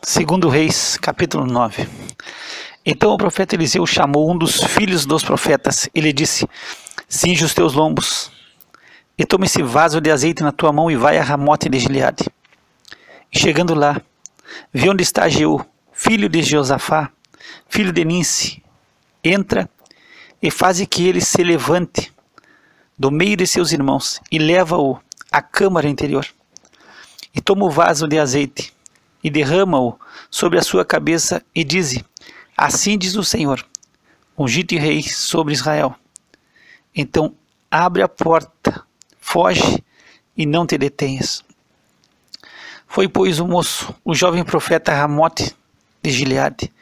Segundo Reis, capítulo 9. Então o profeta Eliseu chamou um dos filhos dos profetas e lhe disse: cinge os teus lombos e toma esse vaso de azeite na tua mão e vai a Ramote de Gileade. E chegando lá, vê onde está Jeú, filho de Josafá, filho de Ninsi. Entra e faze que ele se levante do meio de seus irmãos e leva-o à câmara interior. E toma o vaso de azeite e derrama-o sobre a sua cabeça e dize: assim diz o Senhor, ungi-te rei sobre Israel. Então abre a porta, foge e não te detenhas. Foi, pois, o moço, o jovem profeta Ramote de Gileade.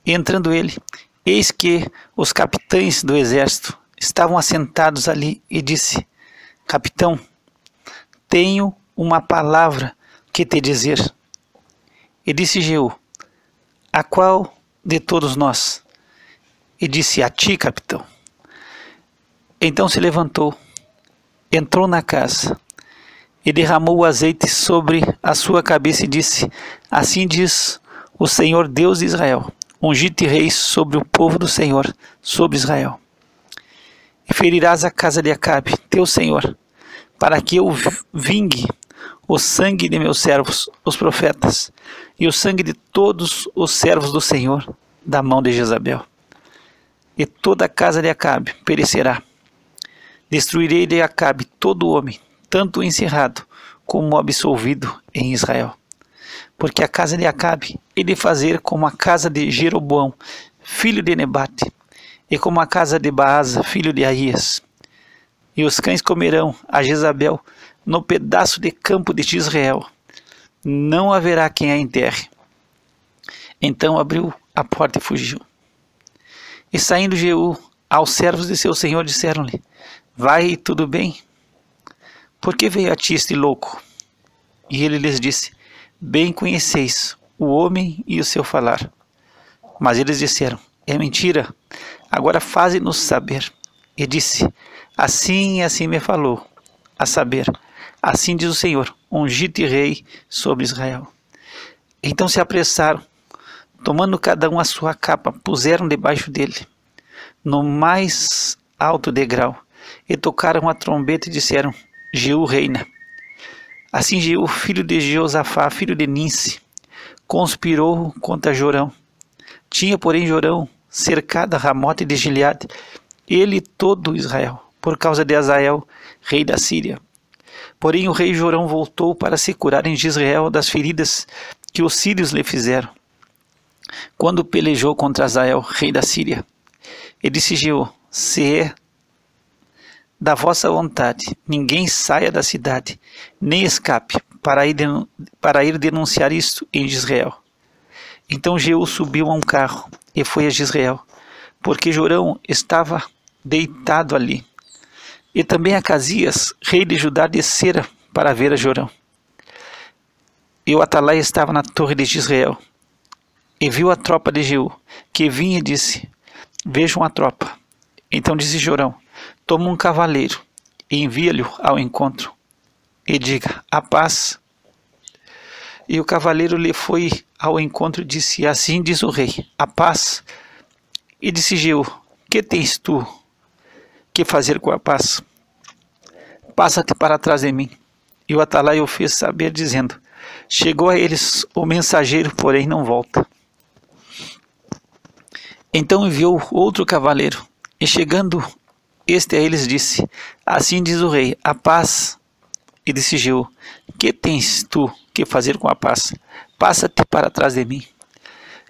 E entrando ele, eis que os capitães do exército estavam assentados ali e disse: capitão, tenho uma palavra que te dizer. E disse Jeú: a qual de todos nós? E disse: a ti, capitão. Então se levantou, entrou na casa e derramou o azeite sobre a sua cabeça e disse: assim diz o Senhor Deus de Israel, ungi-te rei sobre o povo do Senhor, sobre Israel. E ferirás a casa de Acabe, teu senhor, para que eu vingue o sangue de meus servos, os profetas, e o sangue de todos os servos do Senhor, da mão de Jezabel. E toda a casa de Acabe perecerá. Destruirei de Acabe todo homem, tanto encerrado como absolvido em Israel. Porque a casa de Acabe hei de fazer como a casa de Jeroboão, filho de Nebate, e como a casa de Baasa, filho de Aías. E os cães comerão a Jezabel no pedaço de campo de Israel. Não haverá quem a enterre. Então abriu a porta e fugiu. E saindo Jeú aos servos de seu senhor, disseram-lhe: vai, tudo bem? Por que veio a ti este louco? E ele lhes disse: bem conheceis o homem e o seu falar. Mas eles disseram: é mentira, agora faze-nos saber. E disse: assim e assim me falou, a saber, assim diz o Senhor, ungi-te rei sobre Israel. Então se apressaram, tomando cada um a sua capa, puseram debaixo dele, no mais alto degrau, e tocaram a trombeta e disseram: Jeú reina. Assim Jeú, filho de Josafá, filho de Ninsi, conspirou contra Jorão. Tinha, porém, Jorão cercado a Ramote de Gileade, ele e todo Israel, por causa de Azael, rei da Síria. Porém o rei Jorão voltou para se curar em Jezreel das feridas que os sírios lhe fizeram, quando pelejou contra Azael, rei da Síria. E disse Jeú: se é da vossa vontade, ninguém saia da cidade, nem escape, para ir denunciar isto em Jezreel. Então Jeú subiu a um carro e foi a Jezreel, porque Jorão estava deitado ali. E também Acasias, rei de Judá, descera para ver a Jorão. E o atalaia estava na torre de Jezreel, e viu a tropa de Jeú, que vinha e disse: vejam a tropa. Então disse Jorão: toma um cavaleiro, e envia-lhe ao encontro, e diga: a paz. E o cavaleiro lhe foi ao encontro e disse: assim diz o rei, a paz. E disse Jeú: que tens tu que fazer com a paz? Passa-te para trás de mim. E o atalaia o fez saber, dizendo: chegou a eles o mensageiro, porém não volta. Então enviou outro cavaleiro, e chegando este a eles disse: assim diz o rei, a paz. E disse Jeú: que tens tu que fazer com a paz? Passa-te para trás de mim.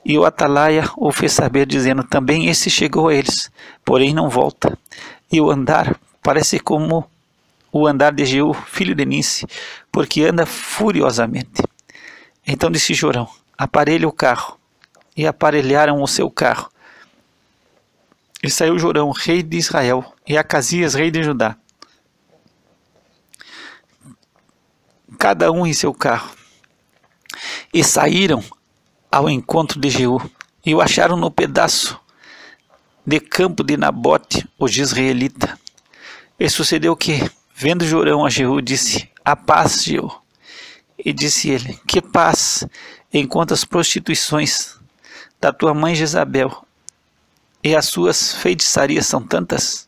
E o atalaia o fez saber, dizendo: também este chegou a eles, porém não volta. E o andar parece como o andar de Jeú, filho de Ninsi, porque anda furiosamente. Então disse Jorão: aparelhe o carro. E aparelharam o seu carro. E saiu Jorão, rei de Israel, e Acasias, rei de Judá, cada um em seu carro. E saíram ao encontro de Jeú, e o acharam no pedaço de campo de Nabote, o jezreelita. E sucedeu que, vendo Jorão a Jeú, disse: a paz, Jeú. E disse ele: que paz, enquanto as prostituições da tua mãe Jezabel e as suas feitiçarias são tantas?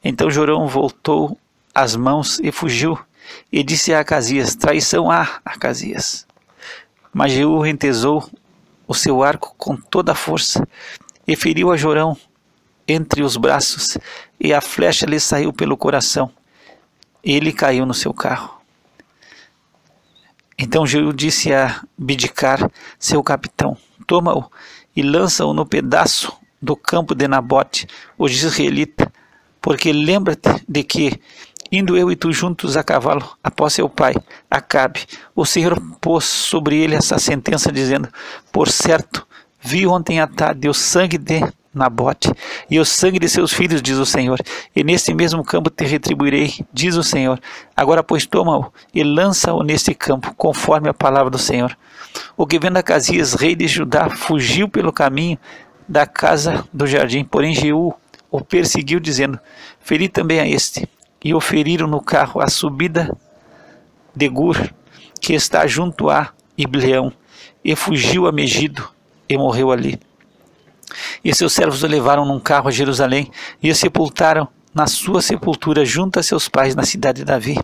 Então Jorão voltou as mãos e fugiu, e disse a Acazias: traição há, Acazias. Mas Jeú rentesou o seu arco com toda a força, e feriu a Jorão entre os braços, e a flecha lhe saiu pelo coração, e ele caiu no seu carro. Então Jeú disse a Bidicar, seu capitão: toma-o e lança-o no pedaço do campo de Nabote, o jezreelita, porque lembra-te de que, indo eu e tu juntos a cavalo após seu pai, Acabe, o Senhor pôs sobre ele essa sentença, dizendo: por certo, vi ontem à tarde o sangue de Nabote e o sangue de seus filhos, diz o Senhor, e neste mesmo campo te retribuirei, diz o Senhor. Agora, pois, toma-o e lança-o neste campo, conforme a palavra do Senhor. O que vendo Acazias, rei de Judá, fugiu pelo caminho da casa do jardim, porém Jeú o perseguiu, dizendo: feri também a este. E o feriram no carro, a subida de Gur, que está junto a Ibleão, e fugiu a Megido, e morreu ali. E seus servos o levaram num carro a Jerusalém, e o sepultaram na sua sepultura junto a seus pais na cidade de Davi.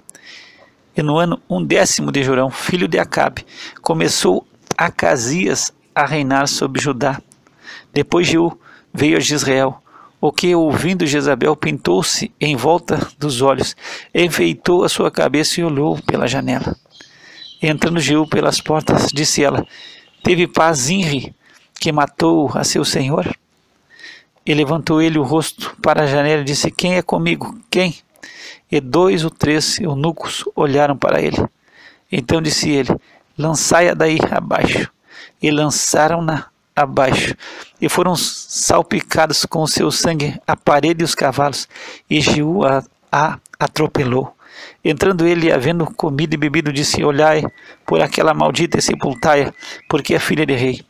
E no ano 10º de Jorão, filho de Acabe, começou Acazias a reinar sobre Judá. Depois Jeú veio a Jezreel, o que, ouvindo Jezabel, pintou-se em volta dos olhos, enfeitou a sua cabeça e olhou pela janela. Entrando Jeú pelas portas, disse ela: teve paz Zinri, que matou a seu senhor? E levantou ele o rosto para a janela e disse: quem é comigo? Quem? E 2 ou 3 eunucos olharam para ele. Então disse ele: lançai-a daí abaixo. E lançaram-na abaixo, e foram salpicados com o seu sangue a parede e os cavalos, e Jeú a atropelou. Entrando ele, havendo comido e bebido, disse: olhai por aquela maldita e sepultai-a, porque é filha de rei.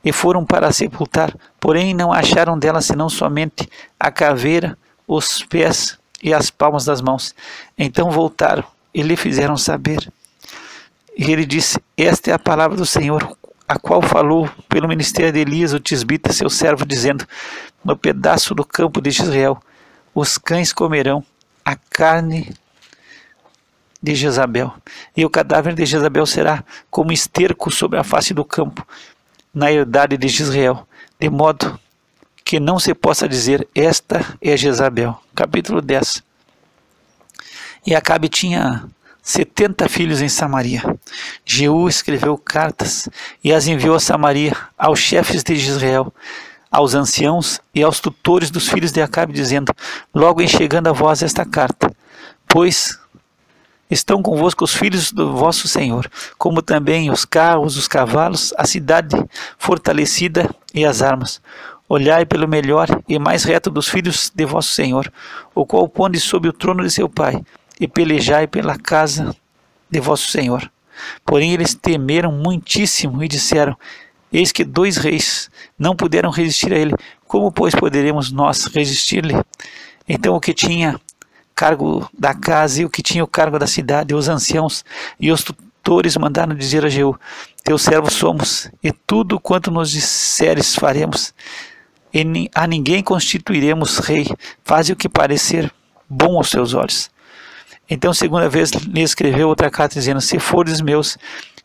E foram para a sepultar, porém não acharam dela senão somente a caveira, os pés e as palmas das mãos. Então voltaram e lhe fizeram saber. E ele disse: esta é a palavra do Senhor, a qual falou pelo ministério de Elias, o tisbita, seu servo, dizendo: no pedaço do campo de Israel os cães comerão a carne de Jezabel, e o cadáver de Jezabel será como esterco sobre a face do campo, na herdade de Israel, de modo que não se possa dizer: esta é Jezabel. Capítulo 10. E Acabe tinha 70 filhos em Samaria. Jeú escreveu cartas e as enviou a Samaria, aos chefes de Israel, aos anciãos e aos tutores dos filhos de Acabe, dizendo: logo em chegando a vós esta carta, pois estão convosco os filhos do vosso Senhor, como também os carros, os cavalos, a cidade fortalecida e as armas. Olhai pelo melhor e mais reto dos filhos de vosso Senhor, o qual ponde sob o trono de seu pai, e pelejai pela casa de vosso Senhor. Porém eles temeram muitíssimo e disseram: eis que 2 reis não puderam resistir a ele, como pois poderemos nós resistir-lhe? Então o que tinha cargo da casa e o que tinha o cargo da cidade, os anciãos e os tutores mandaram dizer a Jeú: teus servos somos, e tudo quanto nos disseres faremos, e a ninguém constituiremos rei. Faze o que parecer bom aos seus olhos. Então, segunda vez, lhe escreveu outra carta, dizendo: se fordes meus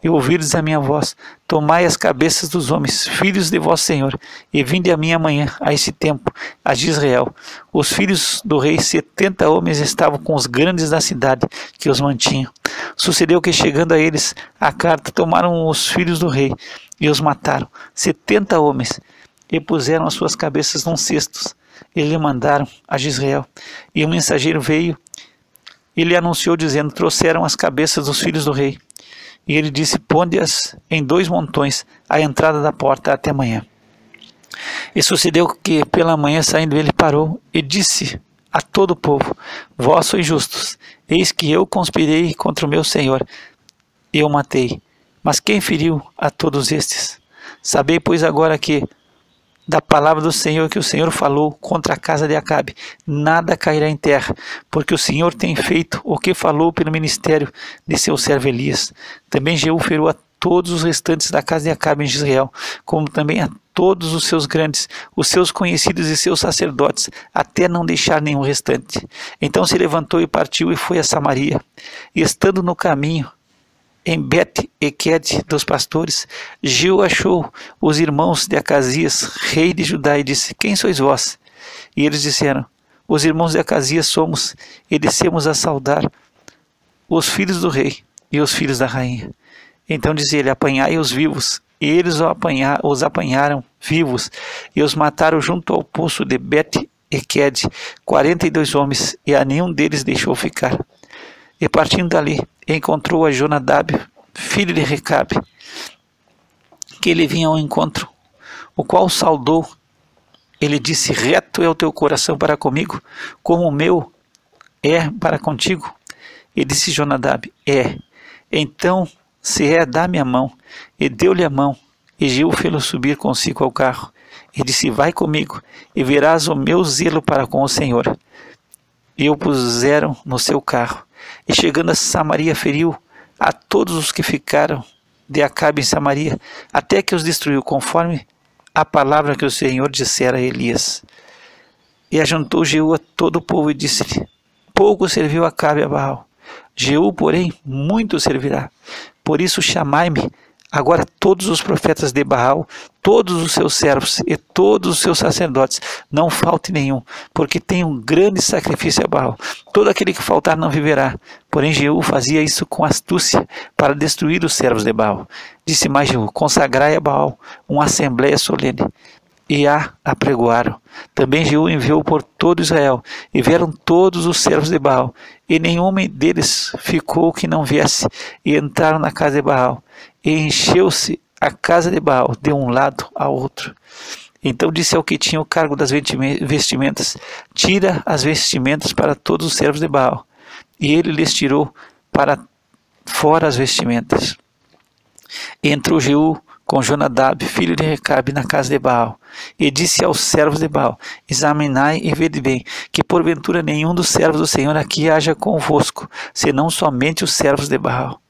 e ouvirdes a minha voz, tomai as cabeças dos homens, filhos de vosso Senhor, e vinde a mim amanhã, a esse tempo, a Jezreel. Os filhos do rei, 70 homens, estavam com os grandes da cidade, que os mantinham. Sucedeu que, chegando a eles a carta, tomaram os filhos do rei e os mataram, 70 homens, e puseram as suas cabeças num cestos, e lhe mandaram a Jezreel. E um mensageiro veio e lhe anunciou, dizendo: trouxeram as cabeças dos filhos do rei. E ele disse: ponde-as em 2 montões, à entrada da porta, até amanhã. E sucedeu que, pela manhã, saindo ele, parou e disse a todo o povo: vós sois justos, eis que eu conspirei contra o meu senhor, e eu matei. Mas quem feriu a todos estes? Sabei, pois, agora que da palavra do Senhor que o Senhor falou contra a casa de Acabe, nada cairá em terra, porque o Senhor tem feito o que falou pelo ministério de seu servo Elias. Também Jeú feriu a todos os restantes da casa de Acabe em Israel, como também a todos os seus grandes, os seus conhecidos e seus sacerdotes, até não deixar nenhum restante. Então se levantou e partiu e foi a Samaria, e estando no caminho, em Bet-Eked dos pastores, Jeú achou os irmãos de Acasias, rei de Judá, e disse: Quem sois vós? E eles disseram: Os irmãos de Acasias somos, e descemos a saudar os filhos do rei e os filhos da rainha. Então disse ele: Apanhai-os vivos. E eles os apanharam vivos, e os mataram junto ao poço de Bet-Eked, 42 homens, e a nenhum deles deixou ficar. E partindo dali, encontrou a Jonadab, filho de Recabe, que ele vinha ao encontro, o qual saudou. Ele disse: Reto é o teu coração para comigo, como o meu é para contigo. E disse Jonadab: É. Então, se é, dá-me a mão. E deu-lhe a mão, e Jeú fê-lo subir consigo ao carro. E disse: Vai comigo, e verás o meu zelo para com o Senhor. E o puseram no seu carro. E chegando a Samaria, feriu a todos os que ficaram de Acabe em Samaria, até que os destruiu, conforme a palavra que o Senhor dissera a Elias. E ajuntou Jeú a todo o povo e disse-lhe: Pouco serviu Acabe a Baal, Jeú, porém, muito servirá. Por isso chamai-me agora todos os profetas de Baal, todos os seus servos e todos os seus sacerdotes, não falte nenhum, porque tem um grande sacrifício a Baal. Todo aquele que faltar não viverá. Porém Jeú fazia isso com astúcia, para destruir os servos de Baal. Disse mais Jeú: Consagrai a Baal uma assembleia solene. E a apregoaram. Também Jeú enviou por todo Israel, e vieram todos os servos de Baal, e nenhum deles ficou que não viesse, e entraram na casa de Baal, e encheu-se a casa de Baal de um lado ao outro. Então disse ao que tinha o cargo das vestimentas: Tira as vestimentas para todos os servos de Baal. E ele lhes tirou para fora as vestimentas. E entrou Jeú com Jonadab, filho de Recabe, na casa de Baal, e disse aos servos de Baal: Examinai e vede bem, que porventura nenhum dos servos do Senhor aqui haja convosco, senão somente os servos de Baal.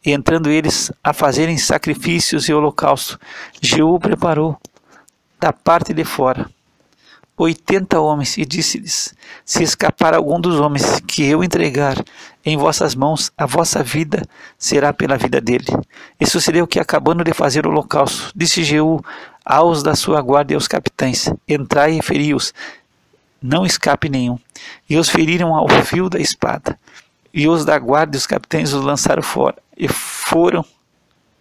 E entrando eles a fazerem sacrifícios e holocausto, Jeú preparou da parte de fora 80 homens, e disse-lhes: Se escapar algum dos homens que eu entregar em vossas mãos, a vossa vida será pela vida dele. E sucedeu que, acabando de fazer o holocausto, disse Jeú aos da sua guarda e aos capitães: Entrai e feri-os, não escape nenhum. E os feriram ao fio da espada. E os da guarda e os capitães os lançaram fora, e foram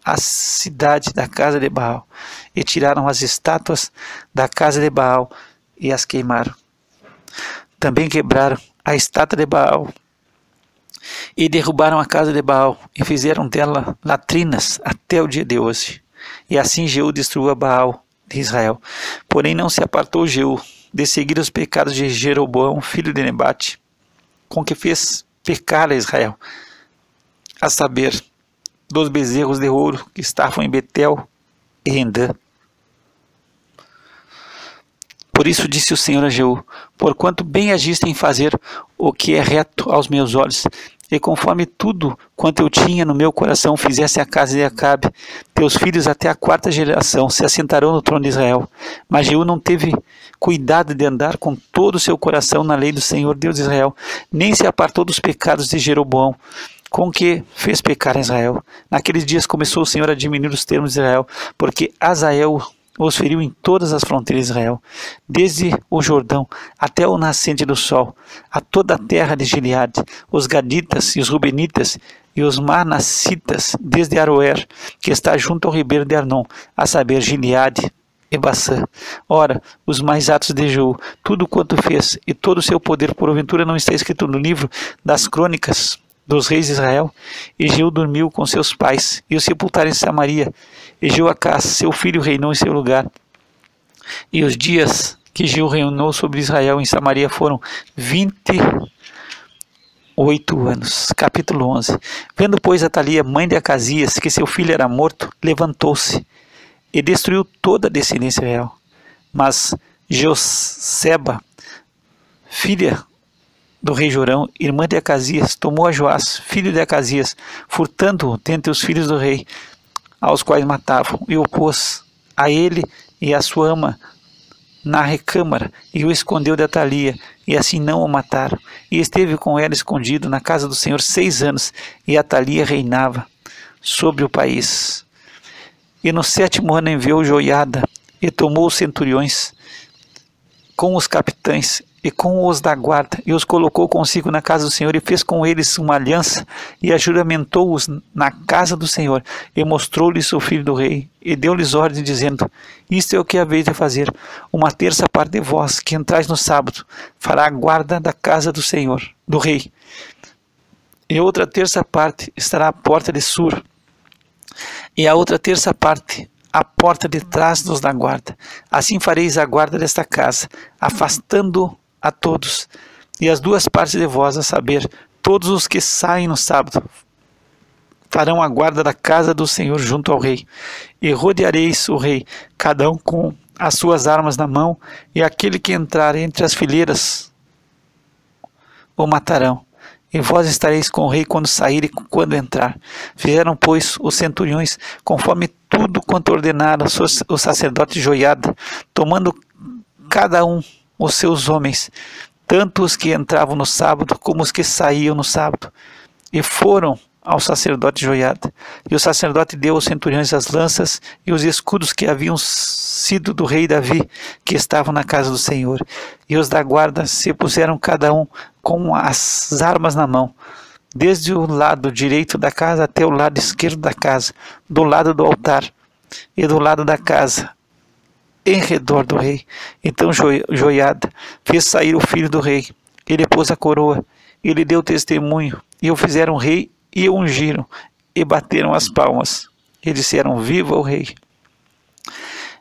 à cidade da casa de Baal, e tiraram as estátuas da casa de Baal, e as queimaram. Também quebraram a estátua de Baal, e derrubaram a casa de Baal, e fizeram dela latrinas até o dia de hoje. E assim Jeú destruiu a Baal de Israel. Porém não se apartou Jeú de seguir os pecados de Jeroboão, filho de Nebate, com que fez pecar a Israel, a saber, dos bezerros de ouro que estavam em Betel e em Dan. Por isso disse o Senhor a Jeú: Porquanto bem agiste em fazer o que é reto aos meus olhos, e conforme tudo quanto eu tinha no meu coração fizesse a casa de Acabe, teus filhos até a 4ª geração se assentarão no trono de Israel. Mas Jeú não teve cuidado de andar com todo o seu coração na lei do Senhor Deus de Israel, nem se apartou dos pecados de Jeroboão, com que fez pecar a Israel. Naqueles dias começou o Senhor a diminuir os termos de Israel, porque Azael os feriu em todas as fronteiras de Israel, desde o Jordão até o nascente do sol, a toda a terra de Gileade, os Gaditas e os Rubenitas e os Manassitas, desde Aroer, que está junto ao ribeiro de Arnon, a saber, Gileade e Baçã. Ora, os mais atos de Jeú, tudo quanto fez, e todo o seu poder, porventura não está escrito no livro das crônicas dos reis de Israel? E Jeú dormiu com seus pais, e o sepultaram em Samaria, e Joacás, seu filho, reinou em seu lugar. E os dias que Jeú reinou sobre Israel em Samaria foram 28 anos. Capítulo 11. Vendo, pois, Atalia, mãe de Acasias, que seu filho era morto, levantou-se e destruiu toda a descendência real. Mas Jeosseba, filha do rei Jorão, irmã de Acasias, tomou a Joás, filho de Acasias, furtando-o dentre os filhos do rei, aos quais matavam, e o pôs a ele e a sua ama na recâmara, e o escondeu de Atalia, e assim não o mataram. E esteve com ela escondido na casa do Senhor 6 anos, e Atalia reinava sobre o país. E no 7º ano enviou Joiada, e tomou os centuriões, com os capitães, e com os da guarda, e os colocou consigo na casa do Senhor, e fez com eles uma aliança, e ajuramentou-os na casa do Senhor, e mostrou-lhes o filho do rei, e deu-lhes ordem, dizendo: isto é o que haveis de fazer: uma terça parte de vós, que entrais no sábado, fará a guarda da casa do Senhor, do rei, e outra terça parte estará à porta de Sur, e a outra terça parte à porta de trás dos da guarda. Assim fareis a guarda desta casa, afastando a todos, e as 2 partes de vós, a saber, todos os que saem no sábado, farão a guarda da casa do Senhor junto ao rei. E rodeareis o rei, cada um com as suas armas na mão, e aquele que entrar entre as fileiras o matarão. E vós estareis com o rei quando sair e quando entrar. Fizeram, pois, os centuriões, conforme tudo quanto ordenara o sacerdote Joiada, tomando cada um os seus homens, tanto os que entravam no sábado, como os que saíam no sábado. E foram ao sacerdote Joiada. E o sacerdote deu aos centuriões as lanças e os escudos que haviam sido do rei Davi, que estavam na casa do Senhor. E os da guarda se puseram cada um com as armas na mão, desde o lado direito da casa até o lado esquerdo da casa, do lado do altar e do lado da casa, em redor do rei. Então Joiada fez sair o filho do rei, ele pôs a coroa, ele deu testemunho, e o fizeram rei, e o ungiram, e bateram as palmas, e disseram: viva o rei!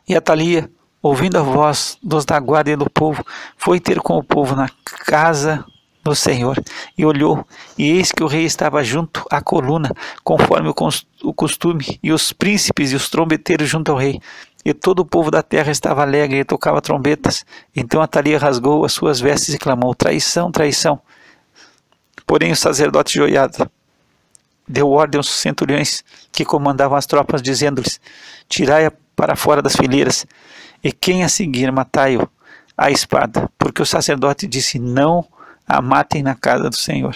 E Atalia, ouvindo a voz dos da guarda e do povo, foi ter com o povo na casa do Senhor, e olhou, e eis que o rei estava junto à coluna, conforme o costume, e os príncipes e os trombeteiros junto ao rei. E todo o povo da terra estava alegre e tocava trombetas. Então Atalia rasgou as suas vestes e clamou: traição, traição! Porém o sacerdote Joiada deu ordem aos centuriões que comandavam as tropas, dizendo-lhes: tirai-a para fora das fileiras, e quem a seguir, matai-o à espada. Porque o sacerdote disse: não a matem na casa do Senhor.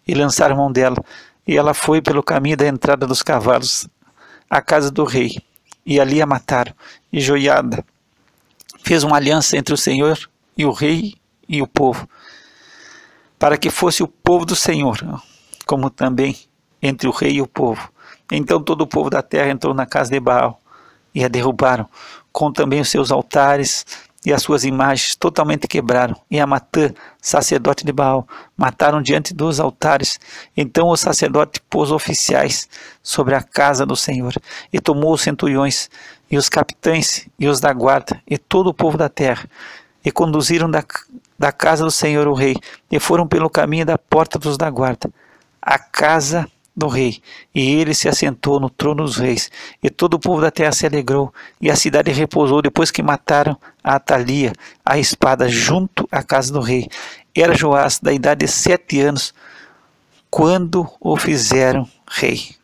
E lançaram mão dela, e ela foi pelo caminho da entrada dos cavalos à casa do rei, e ali a mataram. E Joiada fez uma aliança entre o Senhor e o rei e o povo, para que fosse o povo do Senhor, como também entre o rei e o povo. Então todo o povo da terra entrou na casa de Baal, e a derrubaram, com também os seus altares e as suas imagens totalmente quebraram, e a Matã, sacerdote de Baal, mataram diante dos altares. Então o sacerdote pôs oficiais sobre a casa do Senhor, e tomou os centuriões, e os capitães, e os da guarda, e todo o povo da terra, e conduziram da casa do Senhor o rei, e foram pelo caminho da porta dos da guarda, à casa do rei, e ele se assentou no trono dos reis, e todo o povo da terra se alegrou, e a cidade repousou depois que mataram a Atalia a espada junto à casa do rei. Era Joás da idade de 7 anos quando o fizeram rei.